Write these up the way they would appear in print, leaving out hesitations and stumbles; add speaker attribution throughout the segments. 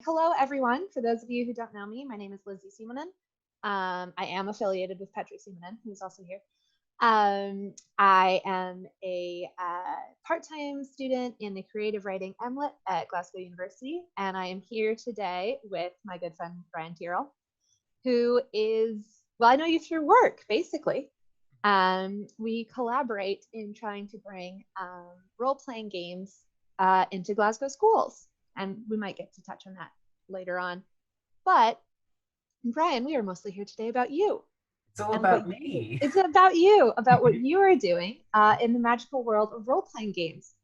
Speaker 1: Hello, everyone. For those of you who don't know me, my name is Lizy Simonen. I am affiliated with Petri Simonen, who's also here. I am a part-time student in the creative writing MLit at Glasgow University, and I am here today with my good friend Brian Tyrrell, who is, well, I know you through work, basically. We collaborate in trying to bring role-playing games into Glasgow schools, and we might get to touch on that later on. But Brian, we are mostly here today about you.
Speaker 2: It's all about me.
Speaker 1: It's about you, about what you are doing in the magical world of role-playing games.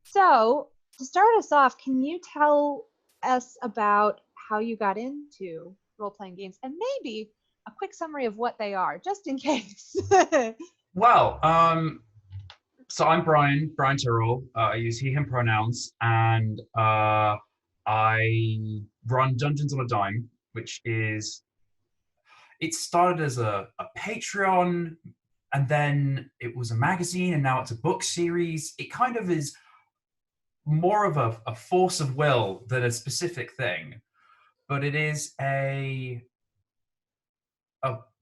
Speaker 1: So to start us off, can you tell us about how you got into role-playing games and maybe a quick summary of what they are, just in case?
Speaker 2: Well, so I'm Brian Tyrrell. I use he, him pronouns, and I run Dungeons on a Dime, which is, it started as a Patreon, and then it was a magazine, and now it's a book series. It kind of is more of a force of will than a specific thing, but it is a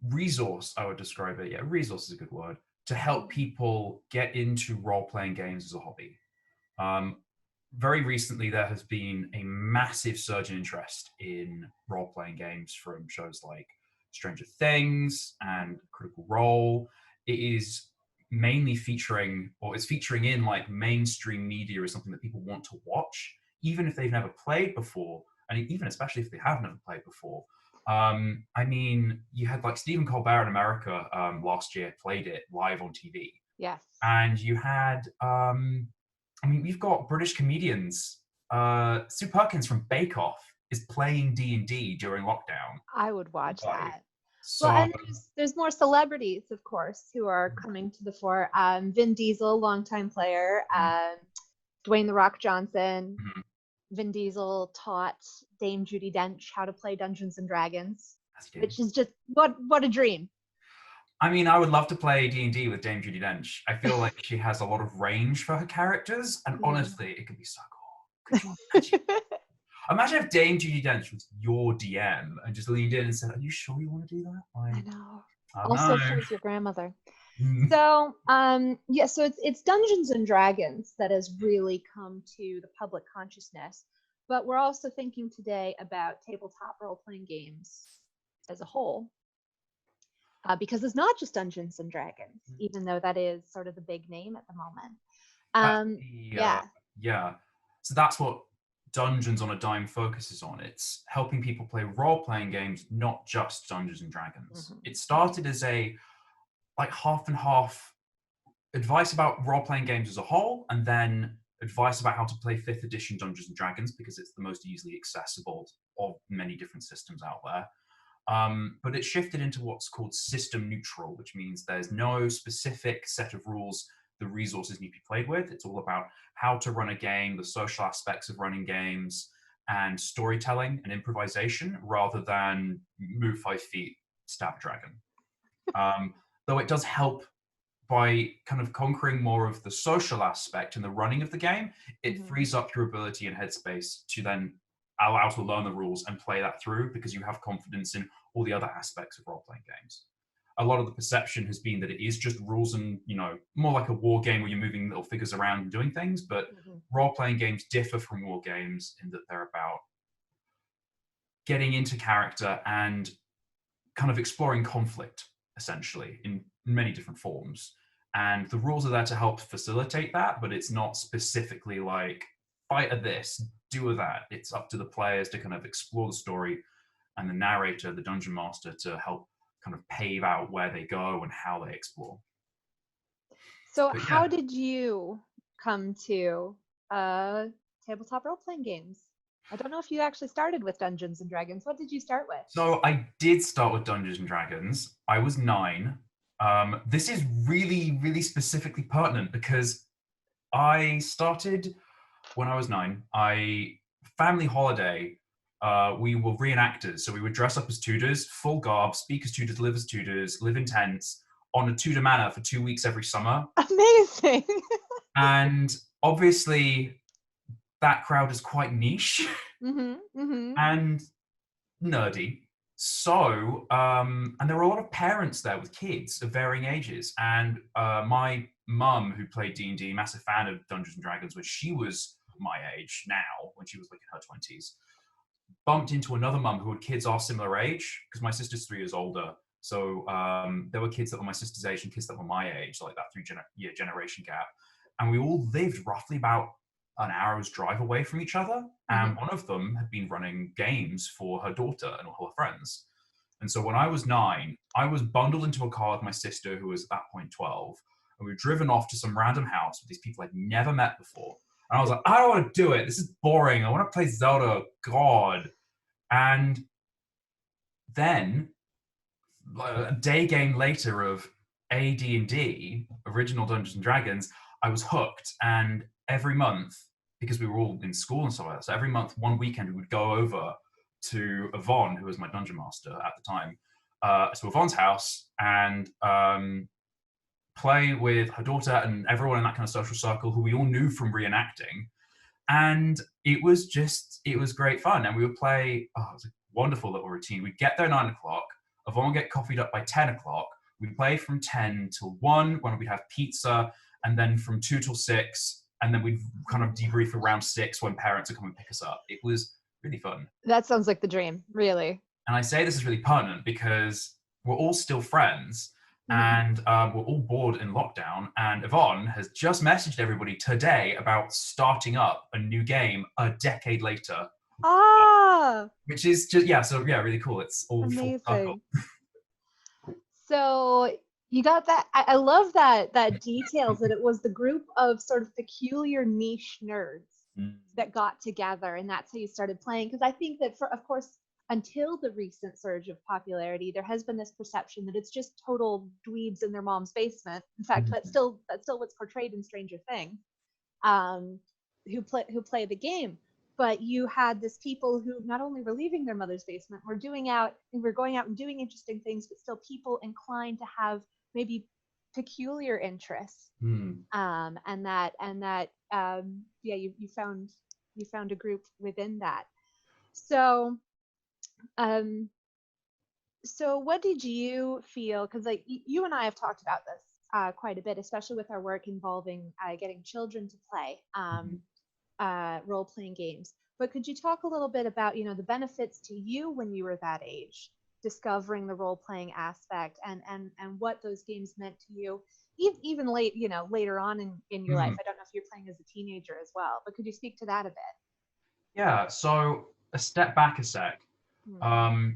Speaker 2: resource, I would describe it. Yeah, resource is a good word, to help people get into role-playing games as a hobby. Very recently, there has been a massive surge in interest in role-playing games from shows like Stranger Things and Critical Role. It is mainly featuring, or it's featuring in like mainstream media as something that people want to watch, even if they've never played before, and even especially if they have never played before. I mean, you had like Stephen Colbert in America last year played it live on TV.
Speaker 1: Yes.
Speaker 2: And you had, I mean, we've got British comedians. Sue Perkins from Bake Off is playing D&D during lockdown.
Speaker 1: I would watch that.
Speaker 2: So,
Speaker 1: Well, and there's more celebrities, of course, who are coming to the fore. Vin Diesel, longtime player. Dwayne "The Rock" Johnson.
Speaker 2: Mhm.
Speaker 1: Vin Diesel taught Dame Judi Dench how to play Dungeons and Dragons, which is just what a dream.
Speaker 2: I mean, I would love to play D&D with Dame Judi Dench. I feel like she has a lot of range for her characters, and honestly, it could be so cool. Could you imagine? Imagine if Dame Judi Dench was your DM and just leaned in and said, "Are you sure you want to do that?"
Speaker 1: I know.
Speaker 2: I
Speaker 1: Also,
Speaker 2: know.
Speaker 1: she's your grandmother. So, yeah, so it's Dungeons and Dragons that has really come to the public consciousness, but we're also thinking today about tabletop role-playing games as a whole, because it's not just Dungeons and Dragons, even though that is sort of the big name at the moment.
Speaker 2: Yeah. So that's what Dungeons on a Dime focuses on. It's helping people play role-playing games, not just Dungeons and Dragons. It started as a like half and half advice about role-playing games as a whole, and then advice about how to play 5th edition Dungeons and Dragons because it's the most easily accessible of many different systems out there. But it shifted into what's called system neutral, which means there's no specific set of rules the resources need to be played with. It's all about how to run a game, the social aspects of running games, and storytelling and improvisation, rather than move 5 feet, stab a dragon. Though it does help by kind of conquering more of the social aspect and the running of the game, it frees up your ability and headspace to then allow to learn the rules and play that through because you have confidence in all the other aspects of role-playing games. A lot of the perception has been that it is just rules and, more like a war game where you're moving little figures around and doing things, but role-playing games differ from war games in that they're about getting into character and kind of exploring conflict, essentially, in many different forms. And the rules are there to help facilitate that, but it's not specifically like, fight at this, do that. It's up to the players to kind of explore the story and the narrator, the dungeon master, to help kind of pave out where they go and how they explore.
Speaker 1: So how did you come to tabletop role-playing games? I don't know if you actually started with Dungeons and Dragons. What did you start with?
Speaker 2: So I did start with Dungeons and Dragons. I was 9. This is really, really specifically pertinent because I started when I was 9. Family holiday, we were reenactors. So we would dress up as Tudors, full garb, speak as Tudors, live as Tudors, live in tents on a Tudor manor for 2 weeks every summer.
Speaker 1: Amazing.
Speaker 2: And obviously that crowd is quite niche. and nerdy. So, and there were a lot of parents there with kids of varying ages. And my mum, who played D&D, massive fan of Dungeons and Dragons, which she was my age now, when she was like in her 20s, bumped into another mum who had kids our similar age, because my sister's 3 years older. So there were kids that were my sister's age and kids that were my age, like that 3-year generation gap. And we all lived roughly about an hour's drive away from each other. And one of them had been running games for her daughter and all her friends. And so when I was 9, I was bundled into a car with my sister, who was at that point 12. And we were driven off to some random house with these people I'd never met before. And I was like, I don't want to do it. This is boring. I want to play Zelda. God. And then a day game later of AD&D, original Dungeons and Dragons, I was hooked. And every month, because we were all in school and stuff like that, so every month, one weekend, we would go over to Yvonne, who was my dungeon master at the time, to Yvonne's house and play with her daughter and everyone in that kind of social circle who we all knew from reenacting. And it was great fun. And we would play, it was a wonderful little routine. We'd get there 9 o'clock, Yvonne would get coffeed up by 10 o'clock. We'd play from 10 till 1 when we'd have pizza, and then from 2 till 6, and then we'd kind of debrief around 6 when parents would come and pick us up. It was really fun.
Speaker 1: That sounds like the dream, really.
Speaker 2: And I say this is really pertinent because we're all still friends, and we're all bored in lockdown. And Yvonne has just messaged everybody today about starting up a new game a decade later. Which is just, really cool. It's all
Speaker 1: amazing.
Speaker 2: Full circle.
Speaker 1: So you got that. I love that details that it was the group of sort of peculiar niche nerds that got together, and that's how you started playing. Because I think that, of course, until the recent surge of popularity, there has been this perception that it's just total dweebs in their mom's basement. In fact, that's still what's portrayed in Stranger Things, who play the game. But you had this people who not only were leaving their mother's basement, were going out and doing interesting things, but still people inclined to have maybe peculiar interests. You found a group within that. So what did you feel? Because like you and I have talked about this quite a bit, especially with our work involving getting children to play role-playing games. But could you talk a little bit about, the benefits to you when you were that age, discovering the role-playing aspect, and what those games meant to you, even later on in your life? I don't know if you're playing as a teenager as well, but could you speak to that a bit?
Speaker 2: Yeah. So a step back a sec. I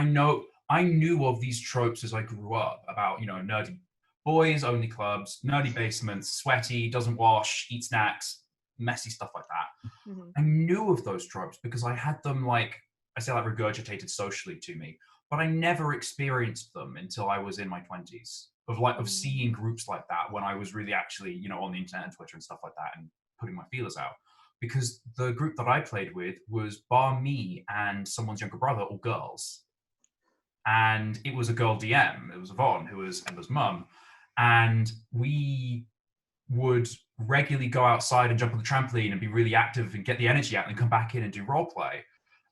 Speaker 2: knew of these tropes as I grew up about, nerdy boys, only clubs, nerdy basements, sweaty, doesn't wash, eat snacks, messy stuff like that. I knew of those tropes because I had them, regurgitated socially to me, but I never experienced them until I was in my 20s of seeing groups like that when I was really actually, on the internet and Twitter and stuff like that and putting my feelers out. Because the group that I played with was bar me and someone's younger brother, all girls. And it was a girl DM. It was Yvonne, who was Emma's mum. And we would regularly go outside and jump on the trampoline and be really active and get the energy out and come back in and do role play.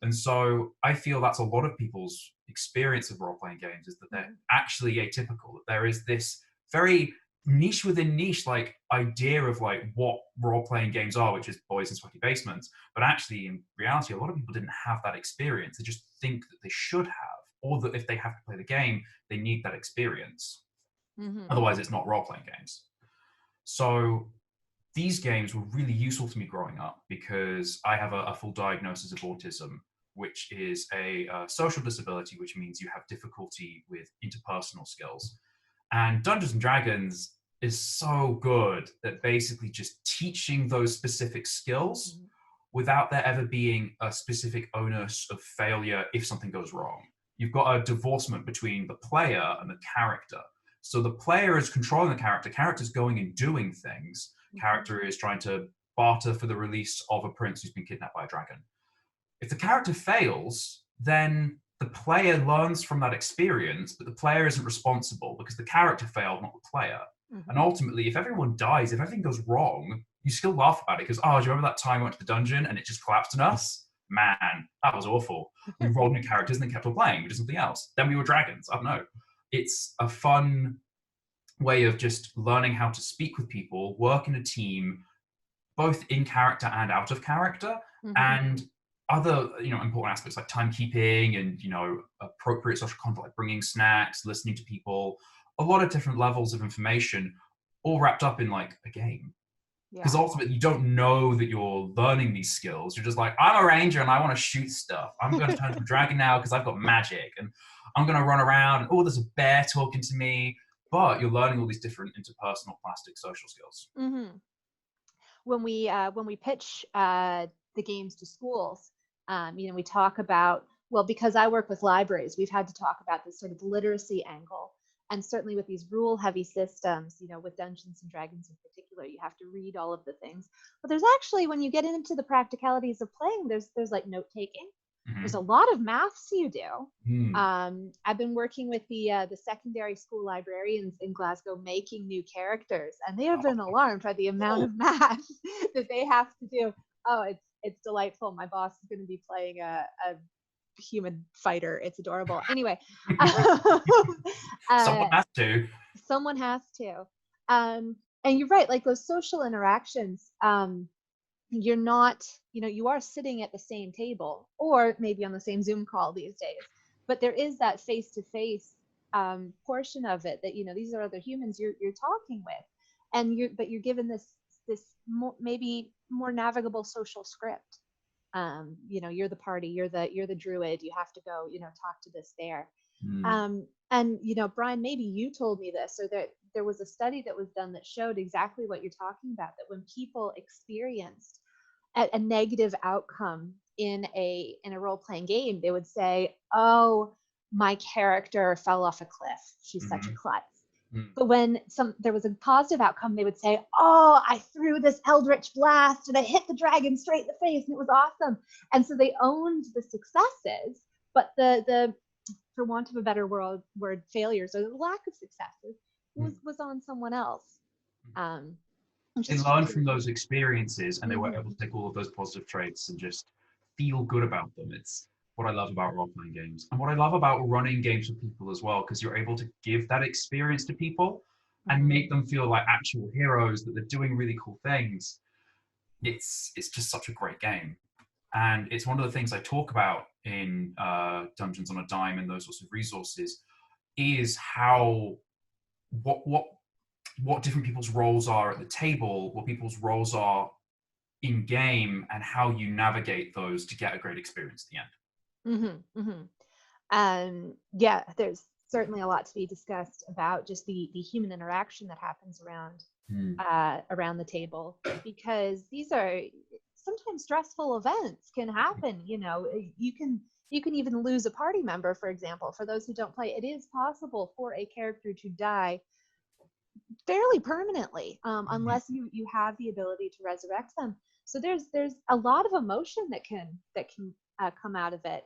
Speaker 2: And so I feel that's a lot of people's experience of role-playing games, is that they're actually atypical. That there is this very niche within niche idea of what role-playing games are, which is boys in sweaty basements. But actually, in reality, a lot of people didn't have that experience. They just think that they should have, or that if they have to play the game, they need that experience. Otherwise, it's not role-playing games. So these games were really useful to me growing up because I have a full diagnosis of autism, which is a social disability, which means you have difficulty with interpersonal skills. And Dungeons and Dragons is so good at basically just teaching those specific skills without there ever being a specific onus of failure if something goes wrong. You've got a divorcement between the player and the character. So the player is controlling the character. Character's going and doing things. Character is trying to barter for the release of a prince who's been kidnapped by a dragon. If the character fails, then the player learns from that experience, but the player isn't responsible because the character failed, not the player. And ultimately, if everyone dies, if everything goes wrong, you still laugh about it because, oh, do you remember that time we went to the dungeon and it just collapsed on us? Man, that was awful. We rolled new characters and then kept on playing. We did something else. Then we were dragons. I don't know. It's a fun way of just learning how to speak with people, work in a team, both in character and out of character, and other, important aspects like timekeeping and, appropriate social content, like bringing snacks, listening to people, a lot of different levels of information, all wrapped up in like a game. Because ultimately you don't know that you're learning these skills. You're just like, I'm a ranger and I want to shoot stuff. I'm going to turn into a dragon now because I've got magic, and I'm going to run around and, oh, there's a bear talking to me. But you're learning all these different interpersonal plastic social skills.
Speaker 1: When we pitch the games to schools, we talk about, well, because I work with libraries, we've had to talk about this sort of literacy angle. And certainly with these rule-heavy systems, with Dungeons and Dragons in particular, you have to read all of the things. But there's actually, when you get into the practicalities of playing, there's like note-taking. There's a lot of maths you do. I've been working with the secondary school librarians in Glasgow making new characters, and they have been alarmed by the amount of math that they have to do. Oh, it's delightful. My boss is going to be playing a human fighter. It's adorable. Anyway,
Speaker 2: someone has to.
Speaker 1: Someone has to. And you're right. Like those social interactions. You're not, you are sitting at the same table or maybe on the same Zoom call these days, but there is that face-to-face portion of it that, these are other humans you're talking with, and you're given this maybe more navigable social script. You're the party, you're the druid, you have to go, talk to this bear. And Brian, maybe you told me this, or there was a study that was done that showed exactly what you're talking about, that when people experienced a negative outcome in a role-playing game, they would say, oh, my character fell off a cliff, she's such a klutz. But when there was a positive outcome, they would say, oh, I threw this eldritch blast and I hit the dragon straight in the face and it was awesome. And so they owned the successes, but the for want of a better word, failures or the lack of successes was on someone else.
Speaker 2: They learned from those experiences, and they were able to take all of those positive traits and just feel good about them. It's what I love about role-playing games, and what I love about running games with people as well, because you're able to give that experience to people and make them feel like actual heroes, that they're doing really cool things. It's just such a great game. And it's one of the things I talk about in Dungeons on a Dime and those sorts of resources, is how what different people's roles are at the table, what people's roles are in game, and how you navigate those to get a great experience at the
Speaker 1: end. Yeah, there's certainly a lot to be discussed about just the human interaction that happens around the table, because these are sometimes stressful events can happen. You can even lose a party member, for example. For those who don't play, it is possible for a character to die fairly permanently, unless you have the ability to resurrect them. So there's a lot of emotion that can come out of it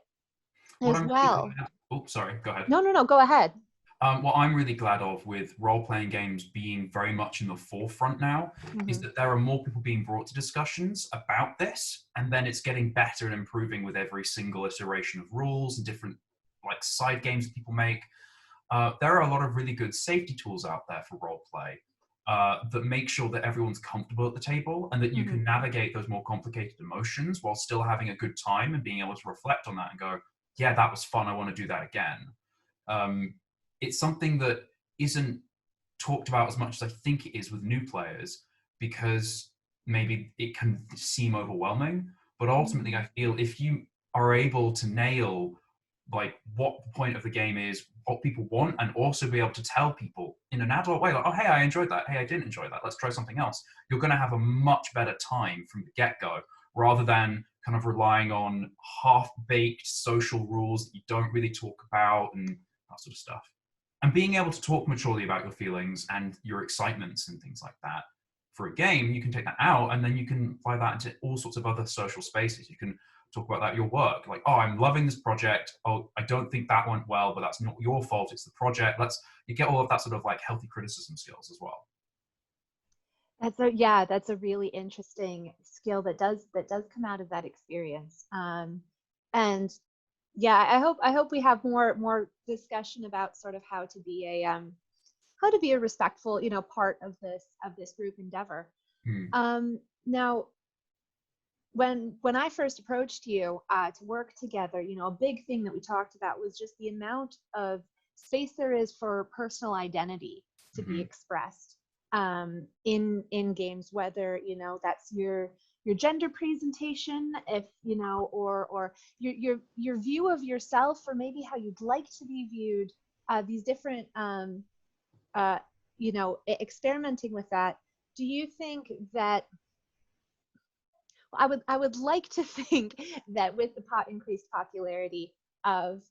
Speaker 1: as well.
Speaker 2: Sorry, go ahead.
Speaker 1: No, go ahead.
Speaker 2: What I'm really glad of with role-playing games being very much in the forefront now is that there are more people being brought to discussions about this, and then it's getting better and improving with every single iteration of rules and different like side games that people make. There are a lot of really good safety tools out there for roleplay that make sure that everyone's comfortable at the table, and that you can navigate those more complicated emotions while still having a good time and being able to reflect on that and go, yeah, that was fun, I want to do that again. It's something that isn't talked about as much as I think it is with new players, because maybe it can seem overwhelming, but ultimately I feel if you are able to nail like what the point of the game is, what people want, and also be able to tell people in an adult way, like, oh, hey, I enjoyed that. Hey, I didn't enjoy that. Let's try something else. You're going to have a much better time from the get-go, rather than kind of relying on half-baked social rules that you don't really talk about and that sort of stuff. And being able to talk maturely about your feelings and your excitements and things like that. For a game, you can take that out, and then you can apply that into all sorts of other social spaces. You can talk about that at your work, like, oh, I'm loving this project. Oh, I don't think that went well, but that's not your fault. It's the project. You get all of that sort of like healthy criticism skills as well.
Speaker 1: That's a really interesting skill that does come out of that experience. And yeah, I hope we have more discussion about sort of how to be a respectful, part of this group endeavor.
Speaker 2: Hmm.
Speaker 1: Now, when I first approached you to work together, a big thing that we talked about was just the amount of space there is for personal identity to be
Speaker 2: Hmm.
Speaker 1: expressed in games, whether that's your gender presentation, if or your view of yourself, or maybe how you'd like to be viewed. These different experimenting with that. Do you think that I would like to think that with the increased popularity of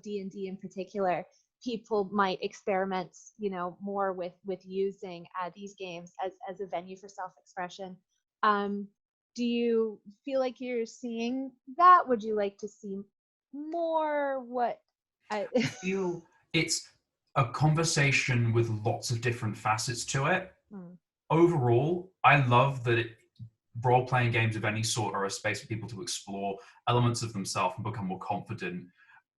Speaker 1: D&D in particular, people might experiment, more with using these games as a venue for self-expression. Do you feel like you're seeing that? Would you like to see more? I
Speaker 2: I feel it's a conversation with lots of different facets to it.
Speaker 1: Hmm.
Speaker 2: Overall, I love that role-playing games of any sort are a space for people to explore elements of themselves and become more confident,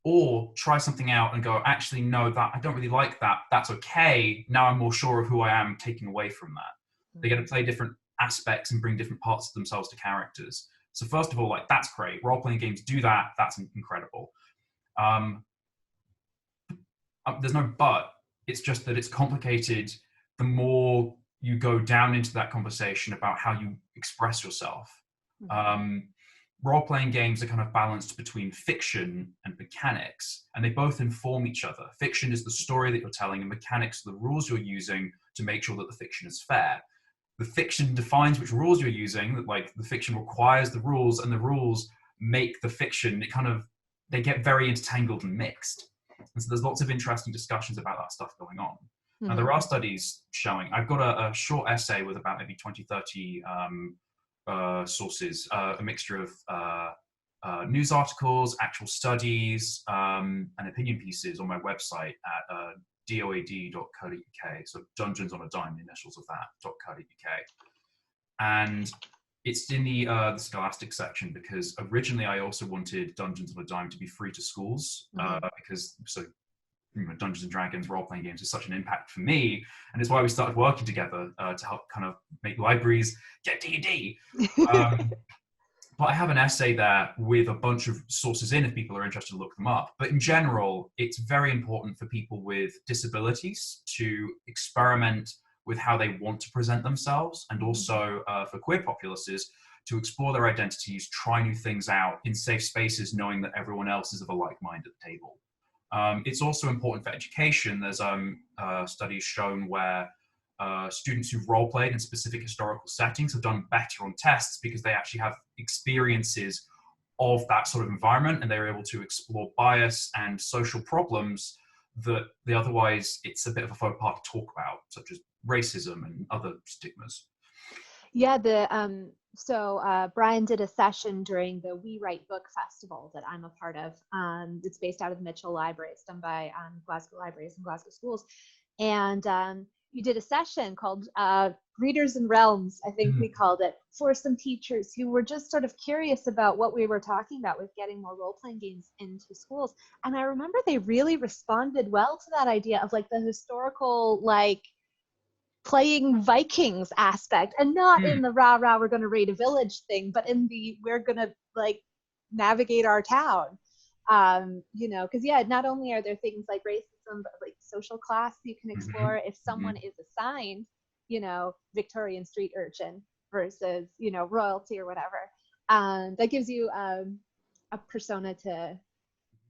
Speaker 2: or try something out and go, actually, no, that I don't really like that. That's okay. Now I'm more sure of who I am, taking away from that. They get to play different aspects and bring different parts of themselves to characters. So first of all, like, that's great. Role-playing games do that. That's incredible. Um, there's no but. It's just that it's complicated the more you go down into that conversation about how you express yourself. Um, Role-playing games are kind of balanced between fiction and mechanics, and they both inform each other. Fiction is the story that you're telling, and mechanics are the rules you're using to make sure that the fiction is fair. The fiction defines which rules you're using, like the fiction requires the rules, and the rules make the fiction, they get very intertangled and mixed. And so there's lots of interesting discussions about that stuff going on. And there are studies showing, I've got a short essay with about maybe 20, 30 sources, a mixture of news articles, actual studies, and opinion pieces on my website at doad.co.uk. So Dungeons on a Dime, the initials of that.co.uk. And it's in the Scholastic section, because originally I also wanted Dungeons on a Dime to be free to schools, because Dungeons and Dragons role-playing games is such an impact for me, and it's why we started working together to help kind of make libraries get D&D. But I have an essay there with a bunch of sources in if people are interested to look them up. But in general, it's very important for people with disabilities to experiment with how they want to present themselves, and also for queer populaces to explore their identities, try new things out in safe spaces, knowing that everyone else is of a like mind at the table. It's also important for education. There's studies shown where students who've role-played in specific historical settings have done better on tests because they actually have experiences of that sort of environment, and they're able to explore bias and social problems that otherwise it's a bit of a faux pas to talk about, such as racism and other stigmas.
Speaker 1: Yeah, Brian did a session during the We Write Book Festival that I'm a part of. It's based out of the Mitchell Library. It's done by Glasgow Libraries and Glasgow Schools. And you did a session called Readers and Realms, I think we called it, for some teachers who were just sort of curious about what we were talking about with getting more role-playing games into schools. And I remember they really responded well to that idea of like the historical, like, playing Vikings aspect, and not in the rah we're going to raid a village thing, but in the we're going to like navigate our town. Because not only are there things like racism, but like social class you can explore. If someone is assigned, Victorian street urchin versus royalty or whatever, that gives you a persona to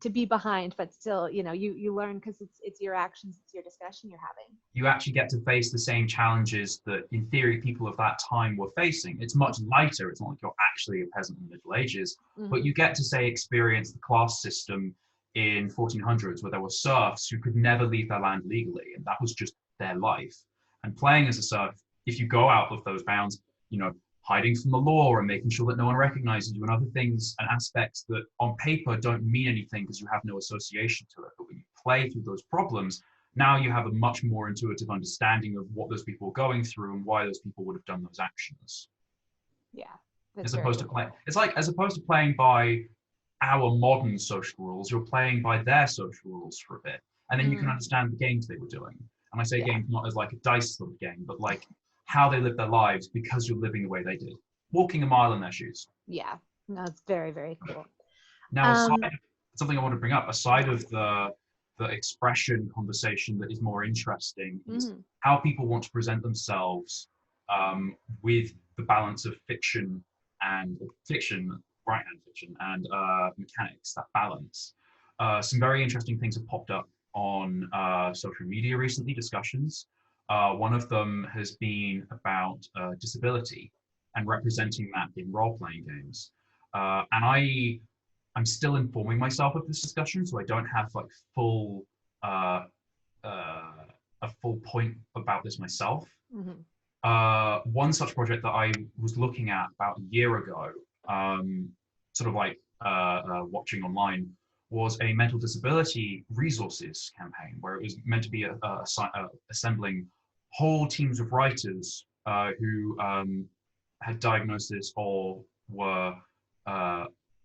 Speaker 1: be behind, but still, you learn because it's your actions, it's your discussion you're having.
Speaker 2: You actually get to face the same challenges that, in theory, people of that time were facing. It's much lighter. It's not like you're actually a peasant in the Middle Ages, but you get to, say, experience the class system in 1400s, where there were serfs who could never leave their land legally, and that was just their life. And playing as a serf, if you go out of those bounds, hiding from the law and making sure that no one recognizes you, and other things and aspects that on paper don't mean anything because you have no association to it. But when you play through those problems, now you have a much more intuitive understanding of what those people are going through and why those people would have done those actions.
Speaker 1: Yeah.
Speaker 2: As opposed to playing, it's like, as opposed to playing by our modern social rules, you're playing by their social rules for a bit, and then you can understand the games they were doing. And I say games not as like a dice sort of game, but like how they live their lives because you're living the way they did, walking a mile in their shoes.
Speaker 1: Yeah, no, it's very, very cool.
Speaker 2: Now, something I want to bring up, aside of the expression conversation that is more interesting, is how people want to present themselves with the balance of fiction, right-hand fiction, and mechanics, that balance. Some very interesting things have popped up on social media recently, discussions. One of them has been about disability and representing that in role-playing games. And I'm still informing myself of this discussion, so I don't have like a full point about this myself. One such project that I was looking at about a year ago, sort of like watching online, was a mental disability resources campaign where it was meant to be assembling whole teams of writers who had diagnosis or were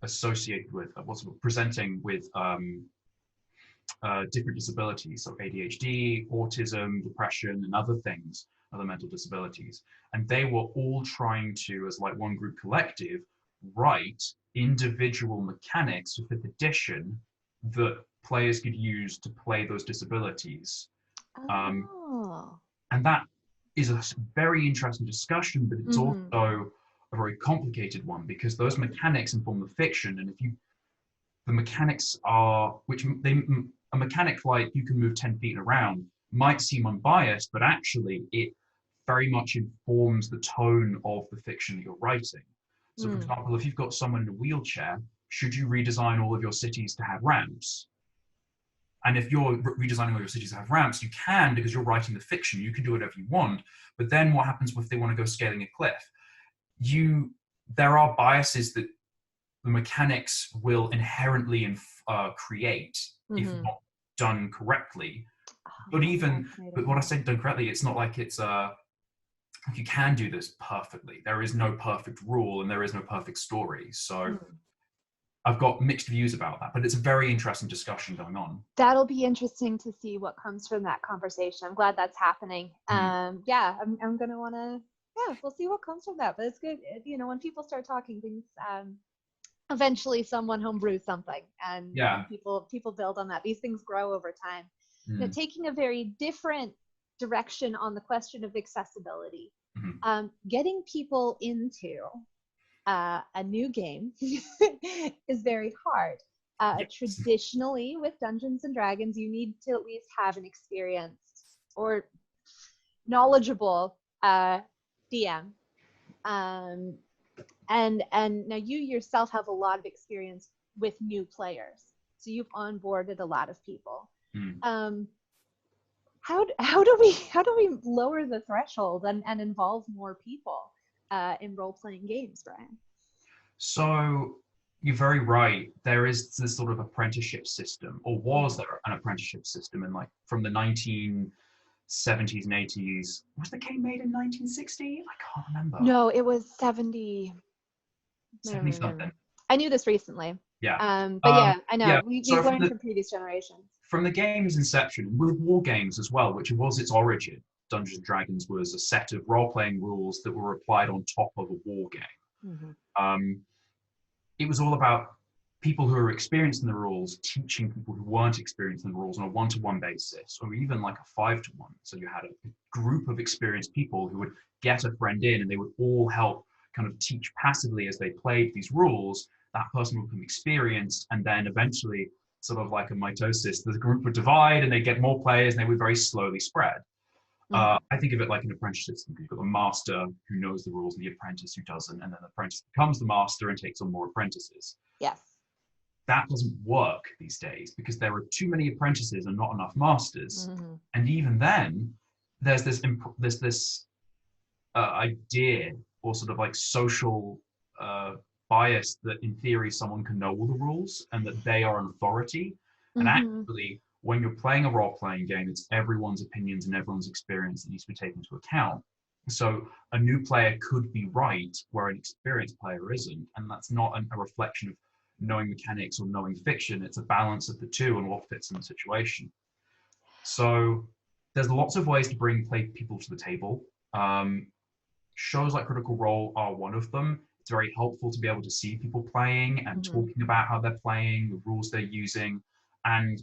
Speaker 2: associated with, presenting with different disabilities, so ADHD, autism, depression, and other things, other mental disabilities. And they were all trying to, as like one group collective, write individual mechanics for 5th edition that players could use to play those disabilities. And that is a very interesting discussion, but it's also a very complicated one, because those mechanics inform the fiction. And the mechanics are, a mechanic like you can move 10 feet around might seem unbiased, but actually it very much informs the tone of the fiction that you're writing. So for example, if you've got someone in a wheelchair, should you redesign all of your cities to have ramps? And if you're redesigning all your cities to have ramps, you can, because you're writing the fiction, you can do whatever you want. But then what happens if they want to go scaling a cliff? There are biases that the mechanics will inherently create if not done correctly. But what I said done correctly, it's not like it's you can do this perfectly. There is no perfect rule and there is no perfect story. So I've got mixed views about that, but it's a very interesting discussion going on.
Speaker 1: That'll be interesting to see what comes from that conversation. I'm glad that's happening. I'm going to want to, we'll see what comes from that. But it's good, when people start talking things, eventually someone homebrews something, and people build on that. These things grow over time. Now, taking a very different direction on the question of accessibility, getting people into a new game is very hard. Traditionally, with Dungeons and Dragons, you need to at least have an experienced or knowledgeable DM. And now you yourself have a lot of experience with new players, so you've onboarded a lot of people. How do we lower the threshold and involve more people in role-playing games, Brian?
Speaker 2: So you're very right. There is this sort of apprenticeship system, or was there an apprenticeship system in from the 1970s and 80s? Was the game made in 1960? I can't remember.
Speaker 1: No, it was 70.
Speaker 2: 70 something.
Speaker 1: I knew this recently.
Speaker 2: Yeah.
Speaker 1: I know. We've learned from previous generations.
Speaker 2: From the game's inception, with war games as well, which was its origin, Dungeons & Dragons was a set of role-playing rules that were applied on top of a war game. It was all about people who were experienced in the rules teaching people who weren't experienced in the rules on a one-to-one basis, or even like a 5-to-1. So you had a group of experienced people who would get a friend in, and they would all help kind of teach passively as they played these rules. That person would become experienced, and then eventually, sort of like a mitosis, the group would divide and they'd get more players, and they would very slowly spread. I think of it like an apprenticeship system. You've got the master who knows the rules and the apprentice who doesn't, and then the apprentice becomes the master and takes on more apprentices.
Speaker 1: Yes.
Speaker 2: That doesn't work these days because there are too many apprentices and not enough masters. And even then, there's this idea or sort of like social bias that in theory someone can know all the rules and that they are an authority. And actually, when you're playing a role-playing game, it's everyone's opinions and everyone's experience that needs to be taken into account. So a new player could be right where an experienced player isn't, and that's not a reflection of knowing mechanics or knowing fiction. It's a balance of the two and what fits in the situation. So there's lots of ways to bring people to the table. Shows like Critical Role are one of them. It's very helpful to be able to see people playing and talking about how they're playing, the rules they're using, and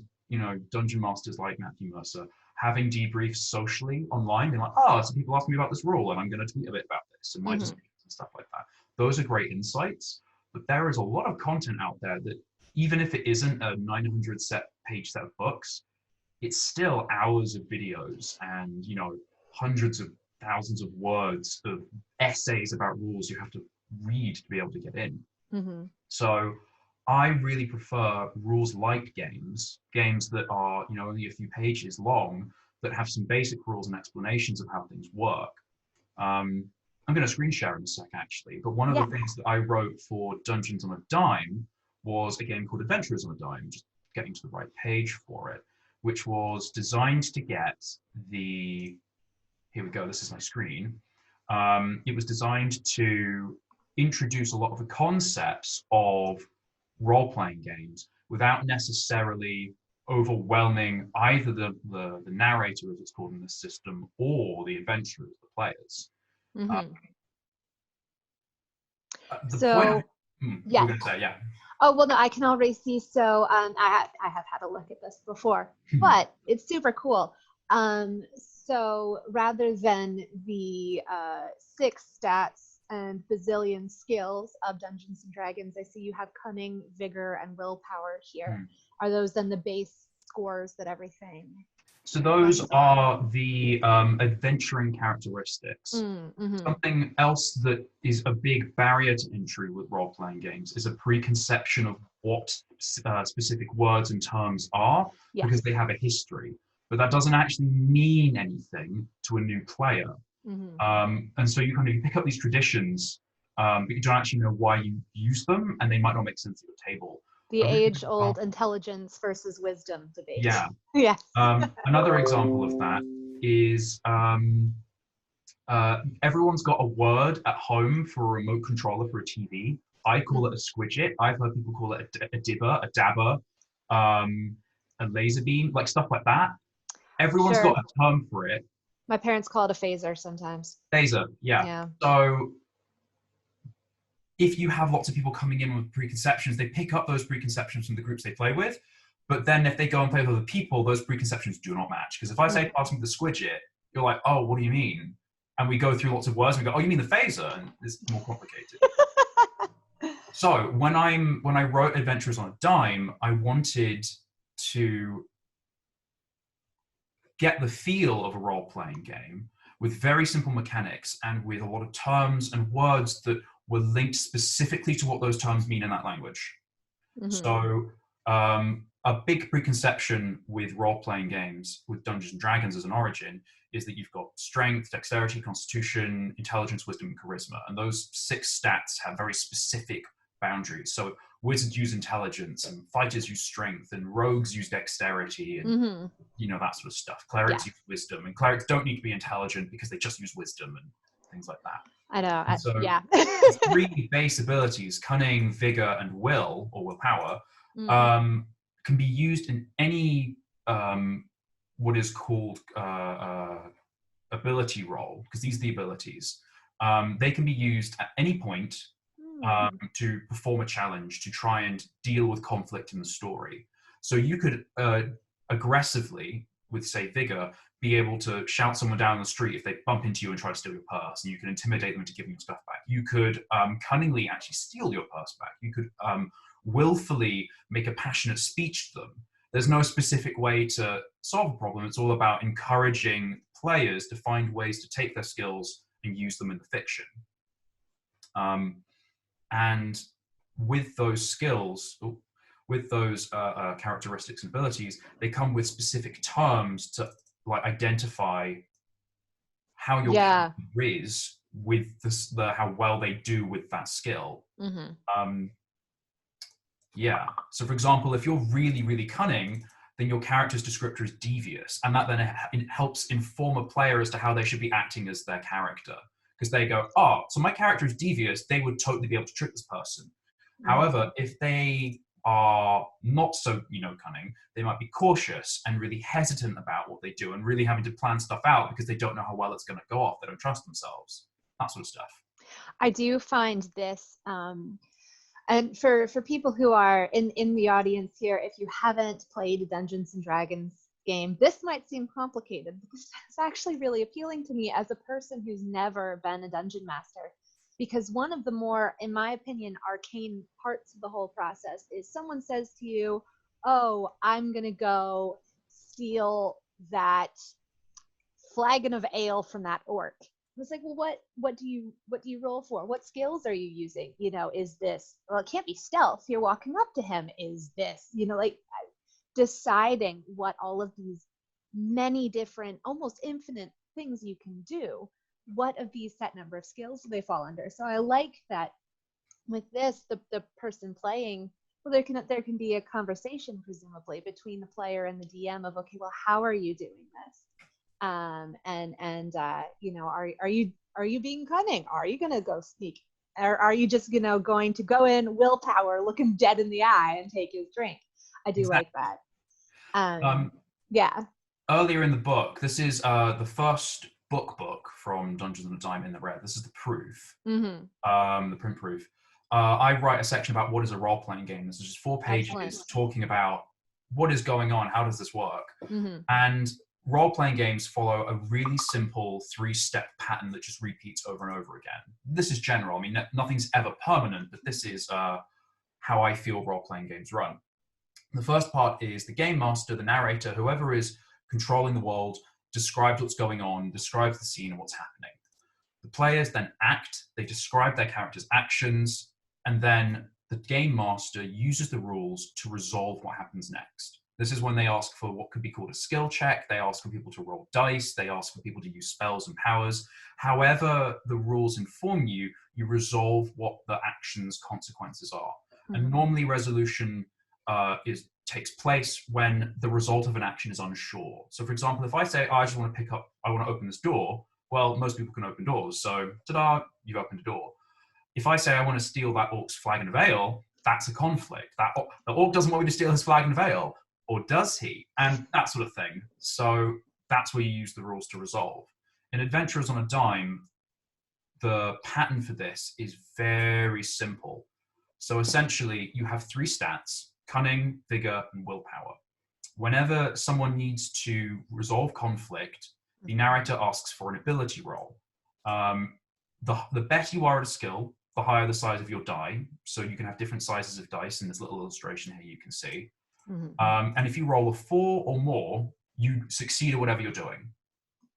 Speaker 2: dungeon masters like Matthew Mercer having debriefs socially online, being like, oh, so people ask me about this rule and I'm going to tweet a bit about this and my decisions and stuff like that. Those are great insights, but there is a lot of content out there that even if it isn't a 900 page set of books, it's still hours of videos and hundreds of thousands of words of essays about rules you have to read to be able to get in. So I really prefer rules light games that are only a few pages long, that have some basic rules and explanations of how things work. I'm going to screen share in a sec actually, but one of the things that I wrote for Dungeons on a Dime was a game called Adventurers on a Dime, just getting to the right page for it, which was designed to get the, here we go, this is my screen. It was designed to introduce a lot of the concepts of role-playing games without necessarily overwhelming either the narrator, as it's called in this system, or the adventurers, the players. We're going to say,
Speaker 1: Oh, well, no, I can already see. So I have had a look at this before, but it's super cool. So rather than the 6 stats and bazillion skills of Dungeons and Dragons, I see you have cunning, vigor, and willpower here. Are those then the base scores that everything?
Speaker 2: So those are the adventuring characteristics. Something else that is a big barrier to entry with role-playing games is a preconception of what specific words and terms are, because they have a history. But that doesn't actually mean anything to a new player. And so you kind of pick up these traditions, but you don't actually know why you use them, and they might not make sense at your table.
Speaker 1: The age-old intelligence versus wisdom debate.
Speaker 2: Yeah.
Speaker 1: Yes.
Speaker 2: Another example of that is everyone's got a word at home for a remote controller for a TV. I call it a squidget. I've heard people call it a dibber, a dabber, a laser beam, like stuff like that. Everyone's got a term for it.
Speaker 1: My parents call it a phaser sometimes.
Speaker 2: Phaser, yeah. So if you have lots of people coming in with preconceptions, they pick up those preconceptions from the groups they play with. But then if they go and play with other people, those preconceptions do not match. Because if I say pass me the squidget, you're like, oh, what do you mean? And we go through lots of words and we go, oh, you mean the phaser? And it's more complicated. So when I wrote Adventurers on a Dime, I wanted to get the feel of a role-playing game with very simple mechanics and with a lot of terms and words that were linked specifically to what those terms mean in that language. So a big preconception with role-playing games, with Dungeons and Dragons as an origin, is that you've got strength, dexterity, constitution, intelligence, wisdom, and charisma. And those 6 stats have very specific boundaries. So wizards use intelligence, and fighters use strength, and rogues use dexterity, and that sort of stuff. Clerics use wisdom, and clerics don't need to be intelligent because they just use wisdom and things like that.
Speaker 1: I know.
Speaker 2: So 3 base abilities, cunning, vigor, and will, or willpower, can be used in any what is called ability roll, because these are the abilities. They can be used at any point to perform a challenge, to try and deal with conflict in the story. So you could aggressively, with say vigor, be able to shout someone down the street if they bump into you and try to steal your purse, and you can intimidate them into giving your stuff back. You could cunningly actually steal your purse back. You could willfully make a passionate speech to them. There's no specific way to solve a problem. It's all about encouraging players to find ways to take their skills and use them in the fiction. And with those skills, with those characteristics and abilities, they come with specific terms to like identify how your character is with how well they do with that skill. So for example, if you're really, really cunning, then then your character's descriptor is devious, and that then it helps inform a player as to how they should be acting as their character. Because they go, oh, so my character is devious, they would totally be able to trick this person. However, if they are not so, cunning, they might be cautious and really hesitant about what they do and really having to plan stuff out because they don't know how well it's going to go off. They don't trust themselves, that sort of stuff.
Speaker 1: I do find this, and for people who are in the audience here, if you haven't played a Dungeons and Dragons game, this might seem complicated, because it's actually really appealing to me as a person who's never been a dungeon master. Because one of the more, in my opinion, arcane parts of the whole process is someone says to you, oh, I'm going to go steal that flagon of ale from that orc. It's like, well, what do you roll for? What skills are you using? Is this, well, it can't be stealth. You're walking up to him. Is this, like deciding what all of these many different, almost infinite things you can do. What of these set number of skills do they fall under? So I like that with this, the person playing, well, there can be a conversation presumably between the player and the DM of, okay, well, how are you doing this? Are you being cunning? Are you gonna go sneak? Or are you just going to go in willpower, look him dead in the eye and take his drink? I do like that. Yeah.
Speaker 2: Earlier in the book, this is the first book from Dungeons and Time in the Red. This is the proof, the print proof. I write a section about what is a role-playing game. This is just 4 pages. Excellent. Talking about what is going on, how does this work, and role-playing games follow a really simple 3-step pattern that just repeats over and over again. This is general. I mean, nothing's ever permanent, but this is how I feel role-playing games run. The first part is the game master, the narrator, whoever is controlling the world, describes what's going on, describes the scene and what's happening. The players then act, they describe their character's actions, and then the game master uses the rules to resolve what happens next. This is when they ask for what could be called a skill check, they ask for people to roll dice, they ask for people to use spells and powers. However the rules inform you, you resolve what the action's consequences are. And normally resolution takes place when the result of an action is unsure. So for example, if I say, I just want to open this door, well, most people can open doors. So ta-da, you've opened a door. If I say I want to steal that orc's flagon of ale, that's a conflict. The orc doesn't want me to steal his flagon of ale, or does he? And that sort of thing. So that's where you use the rules to resolve. In Adventurers on a Dime, the pattern for this is very simple. So essentially, you have 3 stats: cunning, vigor, and willpower. Whenever someone needs to resolve conflict, the narrator asks for an ability roll. The better you are at a skill, the higher the size of your die. So you can have different sizes of dice in this little illustration here you can see. And if you roll a 4 or more, you succeed at whatever you're doing.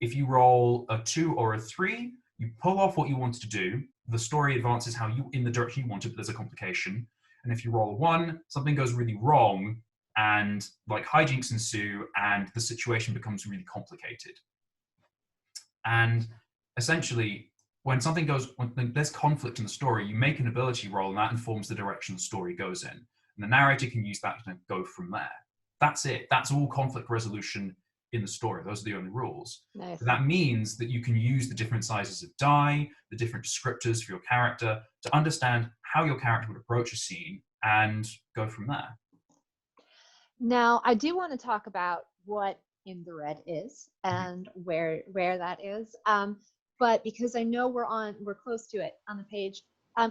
Speaker 2: If you roll a 2 or a 3, you pull off what you wanted to do. The story advances in the direction you wanted, but there's a complication. And if you roll a 1, something goes really wrong, and like hijinks ensue, and the situation becomes really complicated. And essentially, when there's conflict in the story, you make an ability roll, and that informs the direction the story goes in. And the narrator can use that to go from there. That's it. That's all conflict resolution in the story. Those are the only rules. Nice. So that means that you can use the different sizes of die, the different descriptors for your character, to understand how your character would approach a scene and go from there.
Speaker 1: Now, I do want to talk about what In the Red is and where that is. But because I know we're close to it on the page,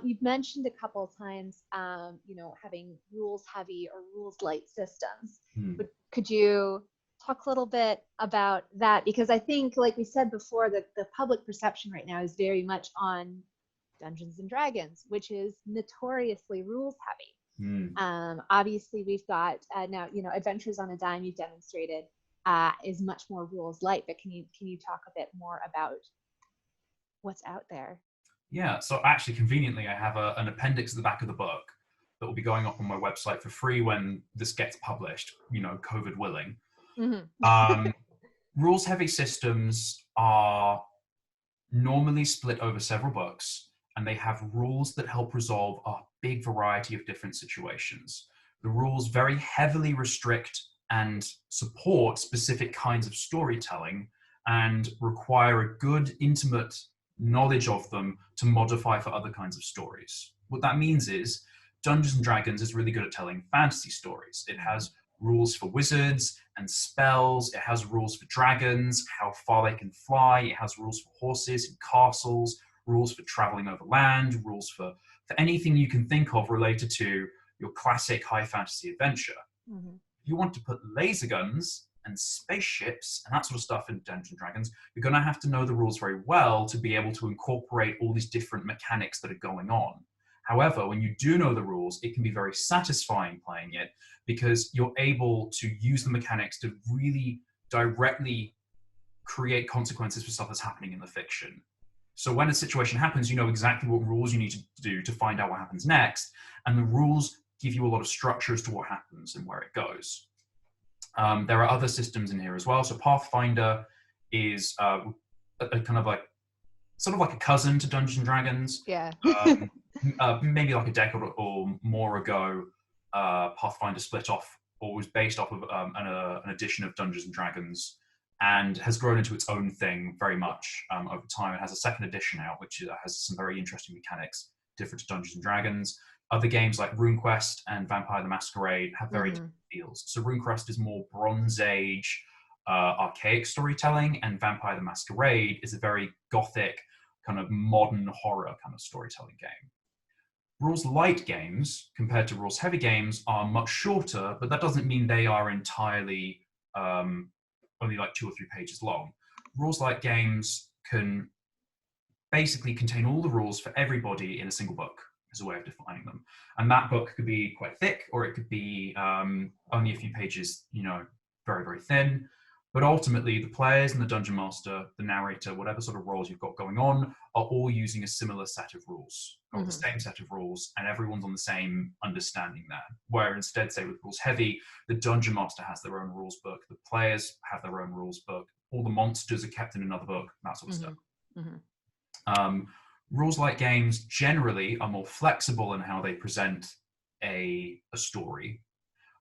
Speaker 1: you've mentioned a couple of times, having rules heavy or rules light systems. But could you talk a little bit about that? Because I think, like we said before, that the public perception right now is very much on Dungeons and Dragons, which is notoriously rules heavy. Obviously, we've got now, Adventures on a Dime, you've demonstrated is much more rules light. But can you talk a bit more about what's out there?
Speaker 2: Yeah, so actually, conveniently, I have an appendix at the back of the book that will be going up on my website for free when this gets published, COVID willing. Rules-heavy systems are normally split over several books, and they have rules that help resolve a big variety of different situations. The rules very heavily restrict and support specific kinds of storytelling and require a good, intimate knowledge of them to modify for other kinds of stories. What that means is Dungeons and Dragons is really good at telling fantasy stories. It has rules for wizards and spells. It has rules for dragons, how far they can fly. It has rules for horses and castles, rules for traveling over land, rules for anything you can think of related to your classic high fantasy adventure.
Speaker 1: Mm-hmm.
Speaker 2: If you want to put laser guns and spaceships and that sort of stuff in Dungeons and Dragons, you're going to have to know the rules very well to be able to incorporate all these different mechanics that are going on. However, when you do know the rules, it can be very satisfying playing it because you're able to use the mechanics to really directly create consequences for stuff that's happening in the fiction. So when a situation happens, you know exactly what rules you need to do to find out what happens next, and the rules give you a lot of structure as to what happens and where it goes. There are other systems in here as well. So Pathfinder is a kind of like, sort of like a cousin to Dungeons and Dragons.
Speaker 1: Yeah.
Speaker 2: Maybe like a decade or more ago, Pathfinder split off, or was based off of an edition of Dungeons and Dragons, and has grown into its own thing very much over time. It has a second edition out, which has some very interesting mechanics different to Dungeons and Dragons. Other games like RuneQuest and Vampire the Masquerade have very different feels. So RuneQuest is more Bronze Age, archaic storytelling, and Vampire the Masquerade is a very gothic, kind of modern horror kind of storytelling game. Rules light games, compared to rules heavy games, are much shorter, but that doesn't mean they are entirely only like 2 or 3 pages long. Rules light games can basically contain all the rules for everybody in a single book, is a way of defining them. And that book could be quite thick, or it could be only a few pages, very, very thin. But ultimately, the players and the dungeon master, the narrator, whatever sort of roles you've got going on, are all using a similar set of rules, or the same set of rules, and everyone's on the same understanding there. Where instead, say with rules heavy, the dungeon master has their own rules book, the players have their own rules book, all the monsters are kept in another book, that sort of stuff. Rules light games generally are more flexible in how they present a story,